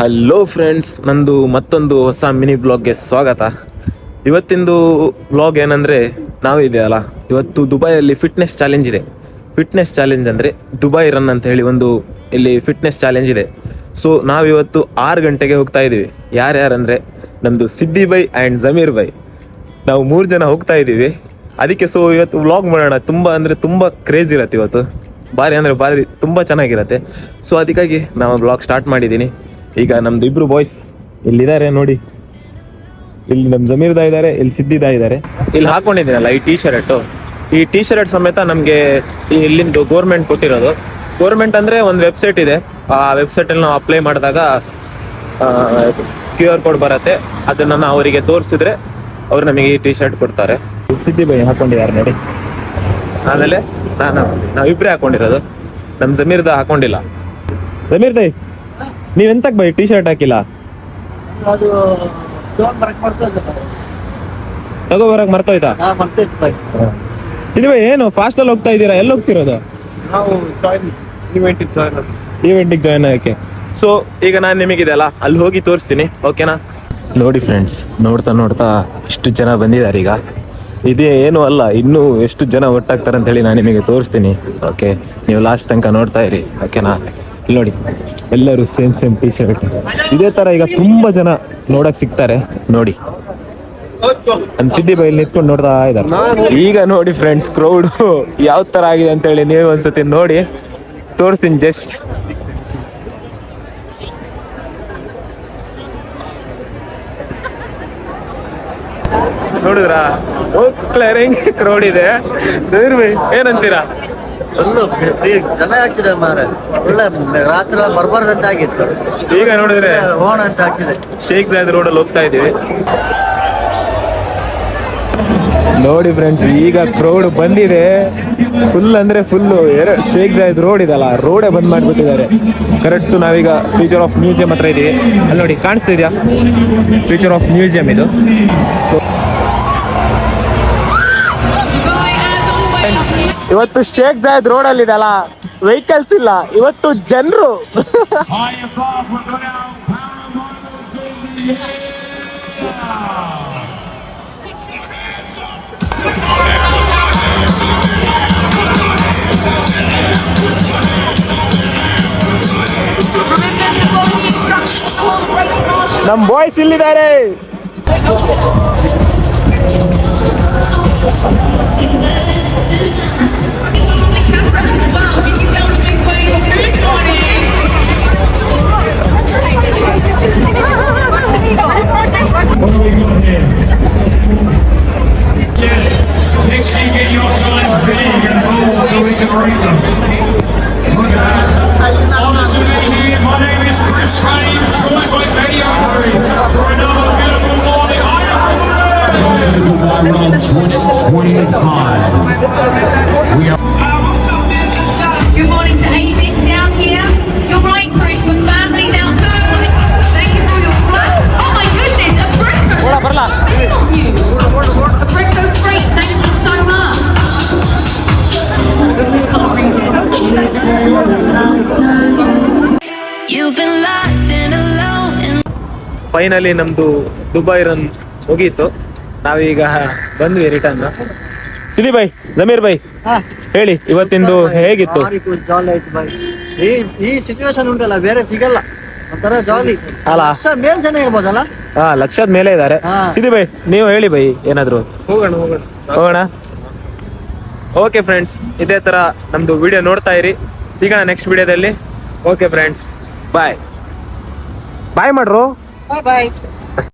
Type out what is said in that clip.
Hello friends, ನಂದು ಮತ್ತೊಂದು ಹೊಸ ಮಿನಿ ಬ್ಲಾಗ್ಗೆ ಸ್ವಾಗತ. ಇವತ್ತಿಂದು ಬ್ಲಾಗ್ ಏನಂದರೆ, ನಾವಿದೆಯಲ್ಲ ಇವತ್ತು ದುಬೈಯಲ್ಲಿ ಫಿಟ್ನೆಸ್ ಚಾಲೆಂಜ್ ಇದೆ. ಫಿಟ್ನೆಸ್ ಚಾಲೆಂಜ್ ಅಂದರೆ ದುಬೈ ರನ್ ಅಂತ ಹೇಳಿ ಒಂದು ಇಲ್ಲಿ ಫಿಟ್ನೆಸ್ ಚಾಲೆಂಜ್ ಇದೆ. ಸೊ ನಾವಿವತ್ತು 6 ಗಂಟೆಗೆ ಹೋಗ್ತಾ ಇದ್ದೀವಿ. ಯಾರ್ಯಾರಂದರೆ ನಮ್ಮದು ಸಿದ್ದಿ ಬೈ ಆ್ಯಂಡ್ ಜಮೀರ್ ಬೈ, ನಾವು 3 ಜನ ಹೋಗ್ತಾ ಇದ್ದೀವಿ. ಅದಕ್ಕೆ ಸೊ ಇವತ್ತು ವ್ಲಾಗ್ ಮಾಡೋಣ. ತುಂಬ ಕ್ರೇಜ್ ಇರತ್ತೆ ಇವತ್ತು, ಭಾರಿ ತುಂಬ ಚೆನ್ನಾಗಿರತ್ತೆ. ಸೊ ಅದಕ್ಕಾಗಿ ನಾವು ಬ್ಲಾಗ್ ಸ್ಟಾರ್ಟ್ ಮಾಡಿದ್ದೀನಿ. ಈಗ ನಮ್ದು ಇಬ್ರು ಬಾಯ್ಸ್ ಇಲ್ಲಿದ್ದಾರೆ ನೋಡಿ. ಇಲ್ಲಿ ನಮ್ಮ ಜಮೀರ್ದಾ ಇದ್ದಾರೆ, ಇಲ್ಲಿ ಸಿದ್ದಿದಾ ಇದ್ದಾರೆ. ಇಲ್ಲಿ ಹಾಕೊಂಡಿದ್ದೀನಲ್ಲ ಈ ಟೀ ಶರ್ಟ್ ಸಮೇತ ನಮಗೆ ಇಲ್ಲಿಂದು ಗೋರ್ಮೆಂಟ್ ಕೊಟ್ಟಿರೋದು. ಗೋರ್ಮೆಂಟ್ ಅಂದರೆ ಒಂದು ವೆಬ್ಸೈಟ್ ಇದೆ. ಆ ವೆಬ್ಸೈಟಲ್ಲಿ ನಾವು ಅಪ್ಲೈ ಮಾಡಿದಾಗ QR ಕೋಡ್ ಬರುತ್ತೆ. ಅದನ್ನು ನಾವು ಅವರಿಗೆ ತೋರಿಸಿದ್ರೆ ಅವ್ರು ನಮಗೆ ಈ ಶರ್ಟ್ ಕೊಡ್ತಾರೆ. ಸಿದ್ದಿ ಬೈ ಹಾಕೊಂಡಿದ್ದಾರೆ ನೋಡಿ. ಆಮೇಲೆ ನಾವಿಬ್ಬರೇ ಹಾಕೊಂಡಿರೋದು, ನಮ್ಮ ಜಮೀರ್ದಾ ಹಾಕೊಂಡಿಲ್ಲ. ಜಮೀರ್ದಾ, ನೀವೆಂತಕ್ ಬೈ ಶರ್ಟ್ ಹಾಕಿಲ್ಲ? ತಗೋಬರಕ್ ಮರ್ತೋಯ್ತಾ? ಸಿದ್ದಿ ಬೈ, ಏನು ಫಾಸ್ಟ್ ಅಲ್ಲಿ ಹೋಗ್ತಾ ಇದ್ದೀರಾ? ಎಲ್ಲಿ ಹೋಗ್ತಿರೋದು? ನಾವು ಈವೆಂಟಿಗೆ ಜಾಯ್ನ್ ಆಗಕ್ಕೆ. ಸೊ ಈಗ ನಾನು ನಿಮಗಿದೆಲ್ಲ ಅಲ್ಲಿ ಹೋಗಿ ತೋರಿಸ್ತೀನಿ, ಓಕೆನಾ? ನೋಡಿ ಫ್ರೆಂಡ್ಸ್, ನೋಡ್ತಾ ಎಷ್ಟು ಜನ ಬಂದಿದ್ದಾರೆ. ಈಗ ಇದೇ ಏನು ಅಲ್ಲ, ಇನ್ನೂ ಎಷ್ಟು ಜನ ಒಟ್ಟಾಗ್ತಾರೆ ಅಂತ ಹೇಳಿ ನಾನು ನಿಮಗೆ ತೋರಿಸ್ತೀನಿ. ಓಕೆ, ನೀವು ಲಾಸ್ಟ್ ತನಕ ನೋಡ್ತಾ ಇರಿ, ಓಕೆನಾ? ಇಲ್ಲಿ ನೋಡಿ, ಎಲ್ಲರೂ ಸೇಮ್ ಟೀ ಶರ್ಟ್. ಇದೇ ತರ ಈಗ ತುಂಬಾ ಜನ ನೋಡಕ್ ಸಿಗ್ತಾರೆ ನೋಡಿ. ನನ್ ಸಿದ್ದಿ ಬೈ ನಿಂತ್ಕೊಂಡು ನೋಡ್ತಾ ಇದ್ದಾರೆ. ಈಗ ನೋಡಿ ಫ್ರೆಂಡ್ಸ್, ಕ್ರೌಡ್ ಯಾವ ತರ ಆಗಿದೆ ಅಂತ ಹೇಳಿ ನೀವು ಒಂದ್ಸತಿ ನೋಡಿ ತೋರಿಸ್ತೀನಿ. ಜಸ್ಟ್ ನೋಡಿದ್ರ ಹೆಂಗೆ ಕ್ರೌಡ್ ಇದೆ. ಏನಂತೀರಾ? ಜನ ಆಗ್ತಿದೆ ಮಾರೆ, ಒಳ್ಳೆ ರಾತ್ರಿ ಬರ್ಬಾರ್ದಂತ ಆಗಿತ್ತು. ಈಗ ನೋಡಿದ್ರೆ ಓಣ ಅಂತ ಆಗ್ತಿದೆ. ಶೇಖ್ ಜಾಯದ್ ರೋಡಲ್ಲಿ ಹೋಗ್ತಾ ಇದೀವಿ ನೋಡಿ ಫ್ರೆಂಡ್ಸ್. ಈಗ ಕ್ರೌಡ್ ಬಂದಿದೆ ಫುಲ್ ಅಂದ್ರೆ ಫುಲ್ಲು. ಶೇಖ್ ಜಾಯದ್ ರೋಡ್ ಇದಲ್ಲ, ರೋಡೇ ಬಂದ್ ಮಾಡಿಬಿಟ್ಟಿದ್ದಾರೆ. ಕರೆಕ್ಟ್ ನಾವೀಗ ಫ್ಯೂಚರ್ ಆಫ್ ಮ್ಯೂಸಿಯಂ ಹತ್ರ ಇದೀವಿ. ಅಲ್ಲಿ ನೋಡಿ, ಕಾಣಿಸ್ತಾ ಇದೆಯಾ? ಫ್ಯೂಚರ್ ಆಫ್ ಮ್ಯೂಸಿಯಂ ಇದು. ಇವತ್ತು ಶೇಖ್ ಜಾಯದ್ ರೋಡ್ ಅಲ್ಲಿ ಇದಲ್ಲ, ವೆಹಿಕಲ್ಸ್ ಇಲ್ಲ, ಇವತ್ತು ಜನರು. ನಮ್ ಬಾಯ್ಸ್ ಇಲ್ಲಿದ್ದಾರೆ. Make sure you get your signs big and bold so we can read them. It's honor to be here. My name is Chris Fane, joined by Katie O'Leary for another beautiful morning. I am to Dubai Run 2025. Good morning to Avis down here. You're right, Chris. The family's out there. Thank you for your fun. Oh my goodness, a breakfast. A breakfast treat. Thank you so much. You've been lost and alone. Finally ನಮ್ದು Dubai run ಮುಗೀತು. ನಾವೀಗ ಬಂದ್ವಿ return. Siddi bye, Zameer bye, ಹೇಳಿ ಇವತ್ತಿಂದು ಹೇಗಿತ್ತು? ಜಾಲಿ ಆಯ್ತು by. ಈ situation ಉಂಟಲ್ಲ, ಬೇರೆ ಸಿಗಲ್ಲ. ಒಂಥರ ಜಾಲಿ ಅಲ್ಲ, ಮೇಲ್ ಜನ ಇರ್ಬೋದಲ್ಲ. ಲಕ್ಷದ ಮೇಲೆ ಇದ್ದಾರೆ. ಸಿದ್ದಿ ಬೈ, ನೀವು ಹೇಳಿ ಬೈ ಏನಾದ್ರು. ಹೋಗೋಣ. ಓಕೆ ಫ್ರೆಂಡ್ಸ್, ಇದೇ ತರ ನಮ್ದು ವಿಡಿಯೋ ನೋಡ್ತಾ ಇರಿ. ಸಿಗೋಣ ನೆಕ್ಸ್ಟ್ ವಿಡಿಯೋದಲ್ಲಿ. ಓಕೆ ಫ್ರೆಂಡ್ಸ್, ಬಾಯ್ ಮಾಡ್ರು. ಬಾಯ್.